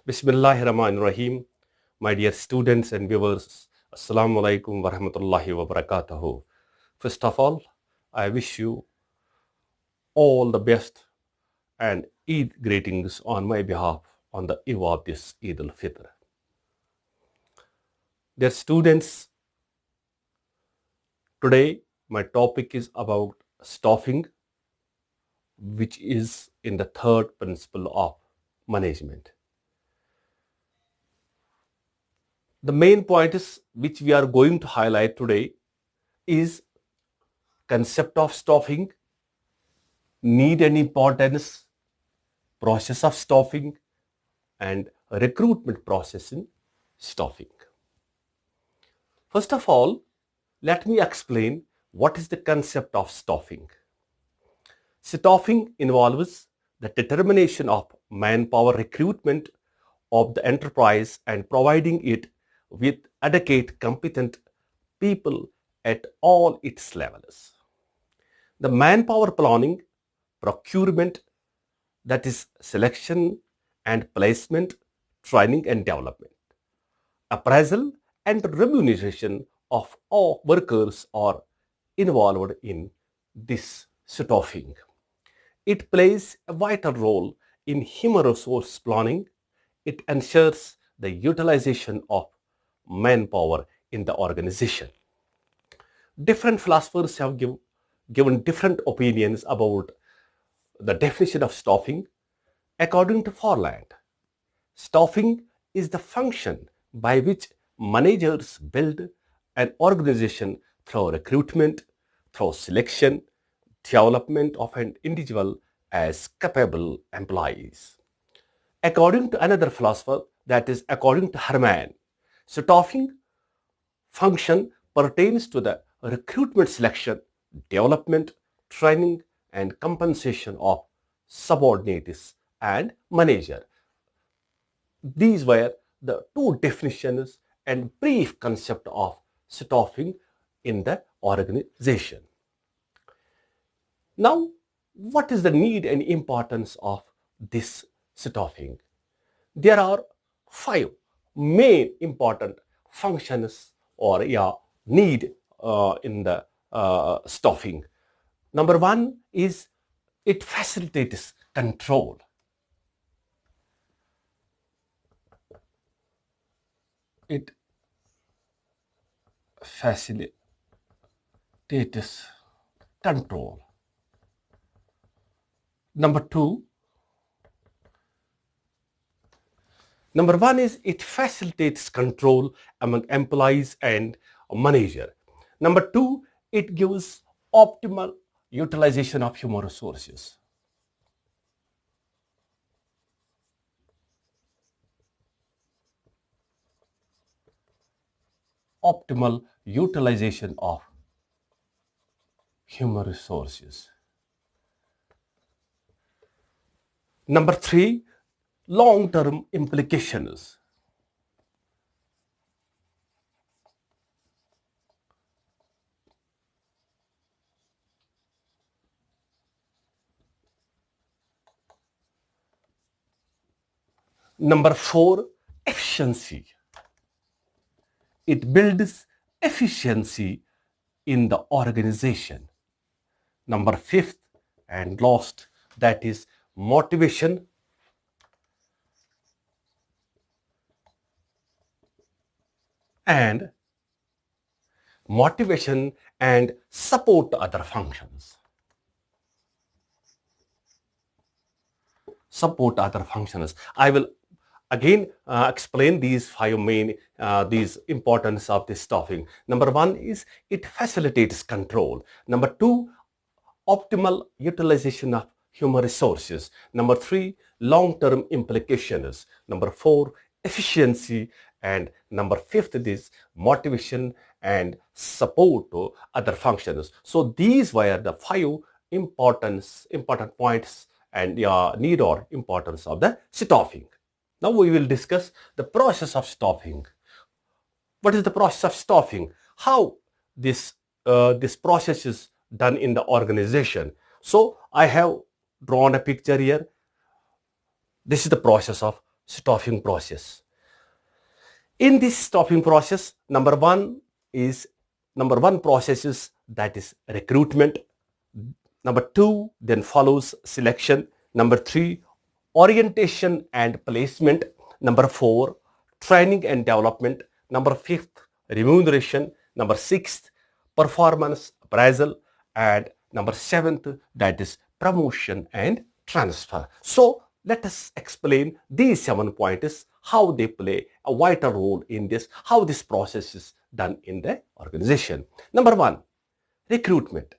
Bismillahirrahmanirrahim. My dear students and viewers, Assalamu alaikum wa rahmatullahi wa barakatuhu. First of all, I wish you all the best and Eid greetings on my behalf on the eve of this Eid al-Fitr. Dear students, today my topic is about staffing, which is in the third principle of management. The main points which we are going to highlight today is concept of staffing, need and importance, process of staffing, and recruitment process in staffing. First of all, let me explain what is the concept of staffing. Staffing involves the determination of manpower recruitment of the enterprise and providing it with adequate, competent people at all its levels. The manpower planning, procurement, that is selection and placement, training and development, appraisal and remuneration of all workers are involved in this staffing. It plays a vital role in human resource planning. It ensures the utilization of manpower in the organization. Different philosophers have given different opinions about the definition of staffing. According to Forland, staffing is the function by which managers build an organization through recruitment, through selection, development of an individual as capable employees. According to another philosopher, that is according to Herman, staffing function pertains to the recruitment, selection, development, training, and compensation of subordinates and manager. These were the two definitions and brief concept of staffing in the organization. Now, what is the need and importance of this staffing? There are 5 main important functions or need in the staffing. Number 1 is it facilitates control. It facilitates control. Number 1 is it facilitates control among employees and manager. Number 2, it gives optimal utilization of human resources. Optimal utilization of human resources. Number 3, long-term implications. Number 4, efficiency. It builds efficiency in the organization. Number 5th and last, that is motivation. And motivation and support other functions. Support other functions. I will again explain these 5 main these importance of this staffing. Number 1 is it facilitates control. Number 2, optimal utilization of human resources. Number 3, long-term implications. Number 4, efficiency. And number 5th is motivation and support to other functions. So these were the 5 important points and need or importance of the staffing. Now we will discuss the process of staffing. What is the process of staffing? How this process is done in the organization. So I have drawn a picture here. This is the process of staffing process. In this staffing process, number one process is that is recruitment. Number two then follows selection. Number three, orientation and placement. Number four, training and development. Number fifth, remuneration. Number sixth, performance appraisal. And number seventh, that is promotion and transfer. So let us explain these 7 points, how they play a vital role in this, how this process is done in the organization. Number one, recruitment.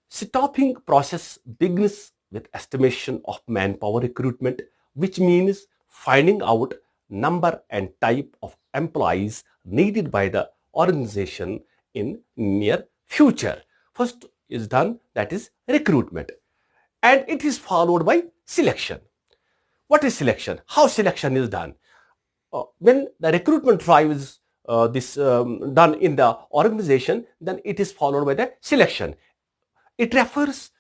Staffing process begins with estimation of manpower recruitment, which means finding out number and type of employees needed by the organization in near future. First is done, that is recruitment, and it is followed by selection. What is selection? How selection is done? When the recruitment drive is done in the organization, then it is followed by the selection. It refers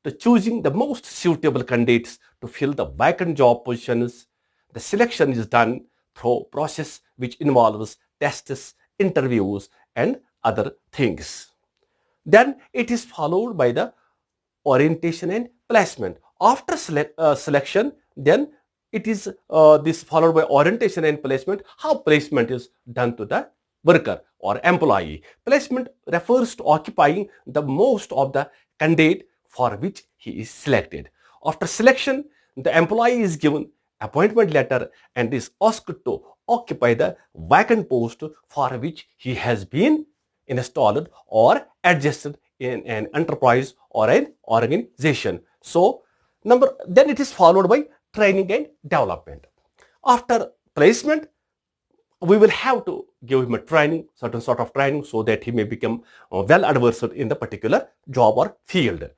to choosing the most suitable candidates to fill the vacant job positions. The selection is done through process which involves tests, interviews, and other things. Then it is followed by the orientation and placement. After selection, then it is this followed by orientation and placement. How placement is done to the worker or employee? Placement refers to occupying the most of the candidate for which he is selected. After selection, the employee is given appointment letter and is asked to occupy the vacant post for which he has been installed or adjusted in an enterprise or an organization. So then it is followed by training and development. After placement, we will have to give him a training, certain sort of training, so that he may become well adversed in the particular job or field.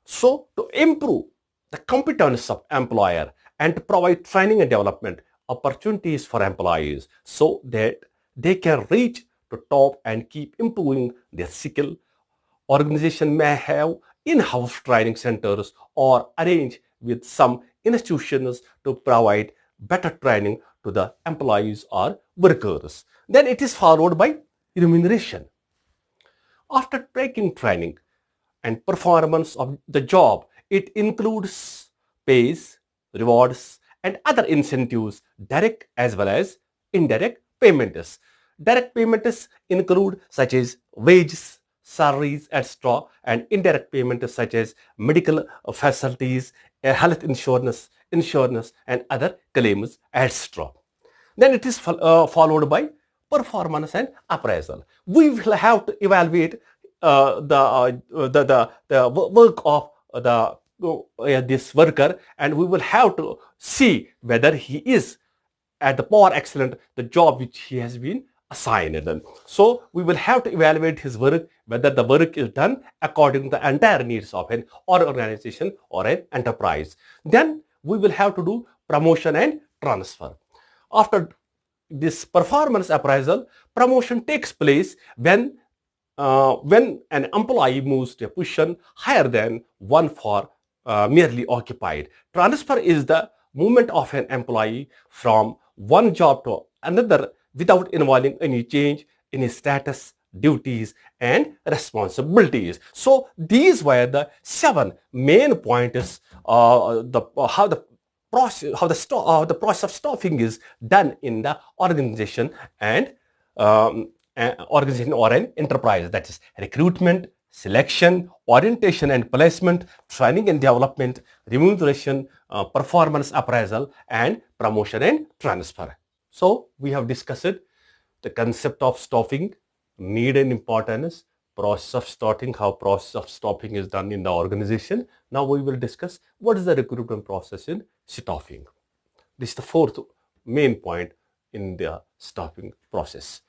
So to improve the competence of employer and to provide training and development opportunities for employees so that they can reach to top and keep improving their skill, organization may have in-house training centers or arrange with some institutions to provide better training to the employees or workers. Then it is followed by remuneration. After taking training and performance of the job, it includes pays, rewards, and other incentives, direct as well as indirect payments. Direct payments include such as wages, salaries, etc., and indirect payments such as medical facilities, health insurance, and other claims, etc. Then it is followed by performance and appraisal. We will have to evaluate the work of this worker, and we will have to see whether he is at the power excellent the job which he has been assigned. So we will have to evaluate his work, whether the work is done according to the entire needs of an organization or an enterprise. Then we will have to do promotion and transfer. After this performance appraisal, promotion takes place when an employee moves to a position higher than one for merely occupied. Transfer is the movement of an employee from one job to another without involving any change in his status, duties, and responsibilities. So these were the 7 main points, how the process of staffing is done in the organization and organization or an enterprise. That is recruitment, selection, orientation and placement, training and development, remuneration, performance appraisal, and promotion and transfer. So we have discussed the concept of staffing, need and importance, process of starting, how process of staffing is done in the organization. Now we will discuss what is the recruitment process in staffing. This is the 4th main point in the staffing process.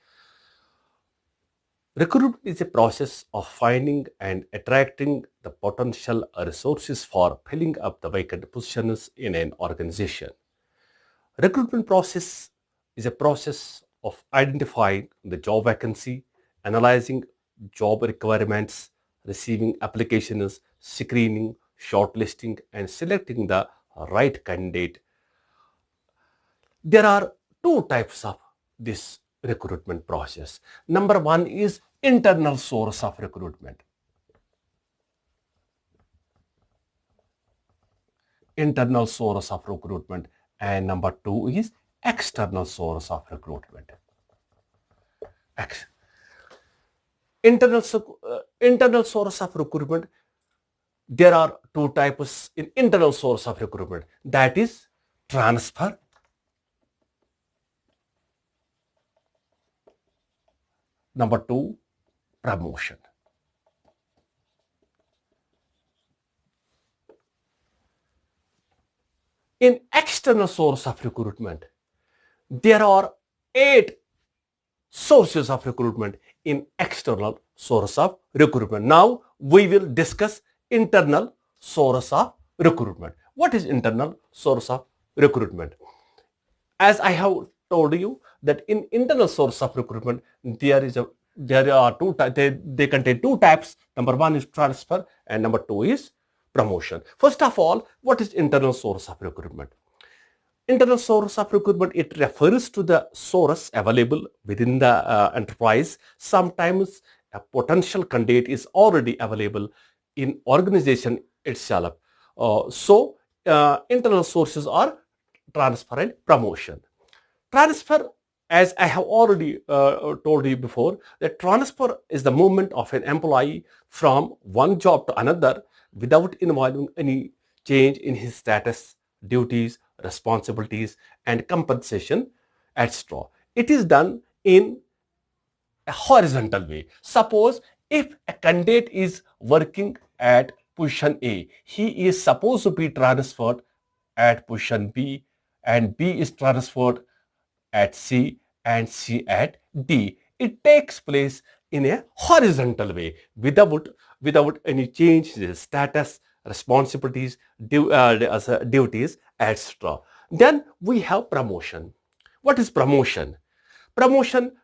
Recruitment is a process of finding and attracting the potential resources for filling up the vacant positions in an organization. Recruitment process is a process of identifying the job vacancy, analyzing job requirements, receiving applications, screening, shortlisting, and selecting the right candidate There are two types of this recruitment process. Number one is internal source of recruitment. Internal source of recruitment. And number two is external source of recruitment. Internal source of recruitment, there are two types in internal source of recruitment. That is transfer. Number two, promotion. In external source of recruitment, there are 8 sources of recruitment in external source of recruitment. Now we will discuss internal source of recruitment. What is internal source of recruitment? As I have told you that in internal source of recruitment, there are two they contain two types. Number one is transfer and number two is promotion. First of all, what is internal source of recruitment? Internal source of recruitment, it refers to the source available within the enterprise. Sometimes a potential candidate is already available in organization itself. Internal sources are transfer and promotion. Transfer, as I have already told you before, that transfer is the movement of an employee from one job to another without involving any change in his status, duties, responsibilities, and compensation, etc. It is done in a horizontal way. Suppose if a candidate is working at position A, he is supposed to be transferred at position B, and B is transferred at C and C at D. It takes place in a horizontal way without any change in status, responsibilities, duties, etc. Then we have promotion. What is promotion? Promotion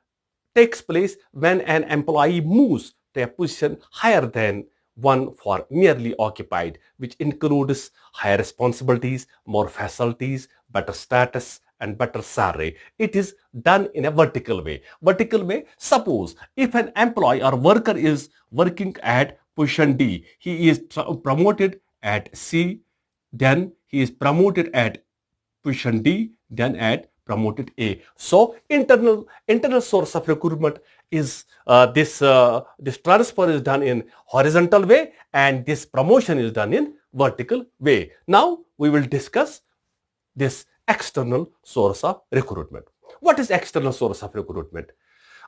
takes place when an employee moves to a position higher than one for merely occupied, which includes higher responsibilities, more facilities, better status, and better salary. It is done in a vertical way. Vertical way, suppose if an employee or worker is working at position D, he is promoted at C, then he is promoted at position D, then at promoted A. So internal source of recruitment is this transfer is done in horizontal way and this promotion is done in vertical way. Now we will discuss this external source of recruitment. What is external source of recruitment?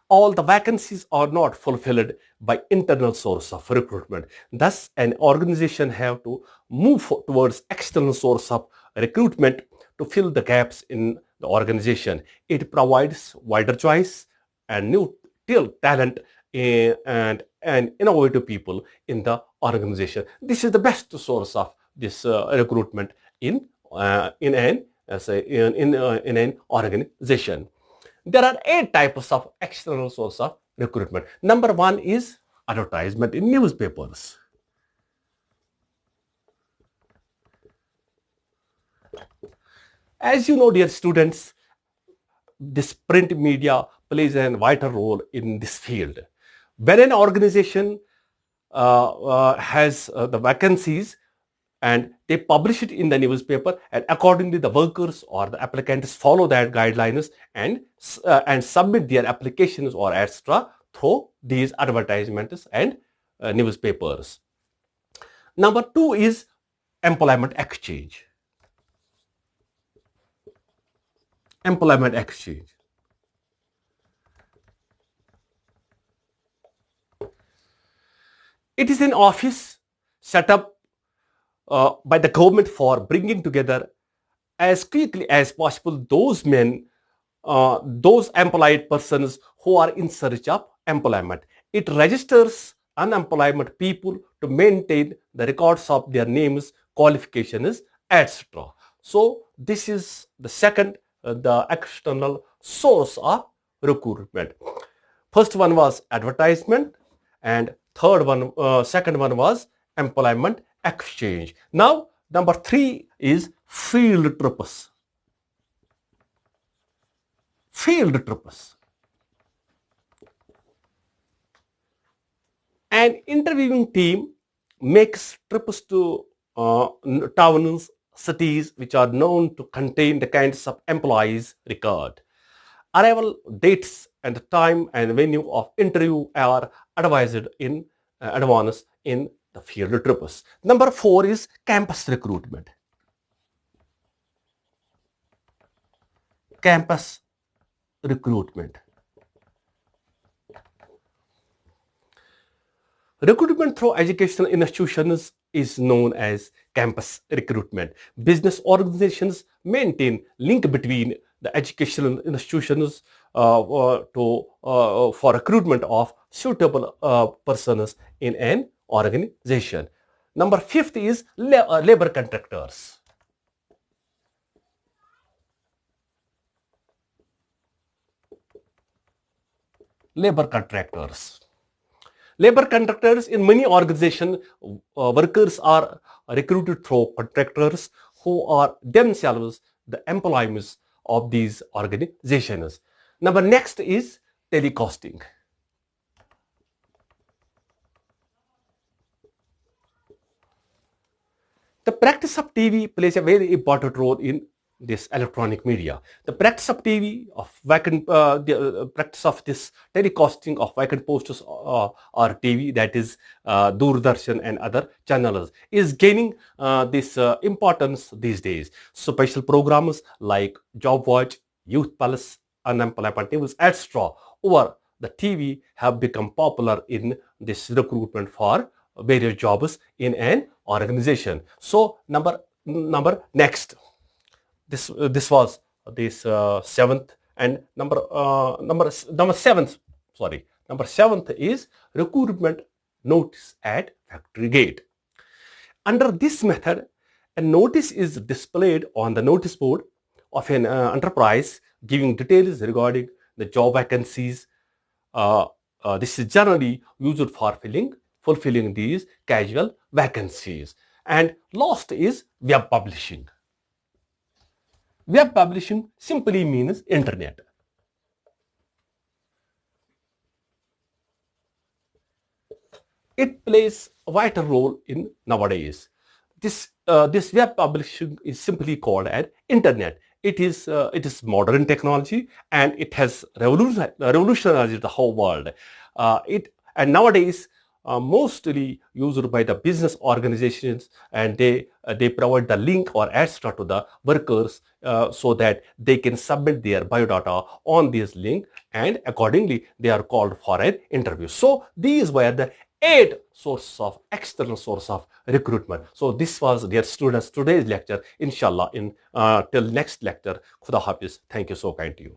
All the vacancies are not fulfilled by internal source of recruitment. Thus, an organization have to move towards external source of recruitment to fill the gaps in the organization. It provides wider choice and new talent and innovative people in the organization. This is the best source of this recruitment in an organization. There are 8 types of external source of recruitment. Number one is advertisement in newspapers. As you know, dear students, this print media plays a vital role in this field. When an organization has the vacancies and they publish it in the newspaper, and accordingly the workers or the applicants follow that guidelines and submit their applications or etc. through these advertisements and newspapers. Number two is employment exchange. Employment exchange. It is an office set up by the government for bringing together as quickly as possible those employed persons who are in search of employment. It registers unemployed people to maintain the records of their names, qualifications, etc. So this is the second, the external source of recruitment. First one was advertisement, and second one was employment exchange. Now, number 3 is field trips. field trips. An interviewing team makes trips to towns, cities which are known to contain the kinds of employees record. Arrival dates and the time and venue of interview are advised in advance in the field trips. Number 4 is campus recruitment. Campus recruitment. Recruitment through educational institutions is known as campus recruitment. Business organizations maintain link between the educational institutions for recruitment of suitable persons in an organization. Number 5 is labor contractors. Labor contractors. Labor contractors in many organizations, workers are recruited through contractors who are themselves the employees of these organizations. Number next is telecasting. The practice of TV plays a very important role in this electronic media. The practice of TV, of vacant, the practice of this telecasting of vacant posters or TV, that is Doordarshan and other channels, is gaining this importance these days. So special programs like Job Watch, Youth Palace, Unemployment Tables, etc. over the TV have become popular in this recruitment for various jobs in an organization. So number next, this was this seventh, and number seventh, sorry, number seventh is recruitment notice at factory gate. Under this method, a notice is displayed on the notice board of an enterprise giving details regarding the job vacancies. This is generally used for fulfilling these casual vacancies. And last is web publishing. Web publishing simply means internet. It plays a vital role in nowadays. This web publishing is simply called as internet. It is modern technology, and it has revolutionized the whole world. And nowadays mostly used by the business organizations, and they provide the link or etc. to the workers so that they can submit their biodata on this link, and accordingly they are called for an interview. So these were the 8 external source of recruitment. So this was, dear students, today's lecture. Inshallah, in till next lecture. Khuda Hafiz. Thank you so kind to you.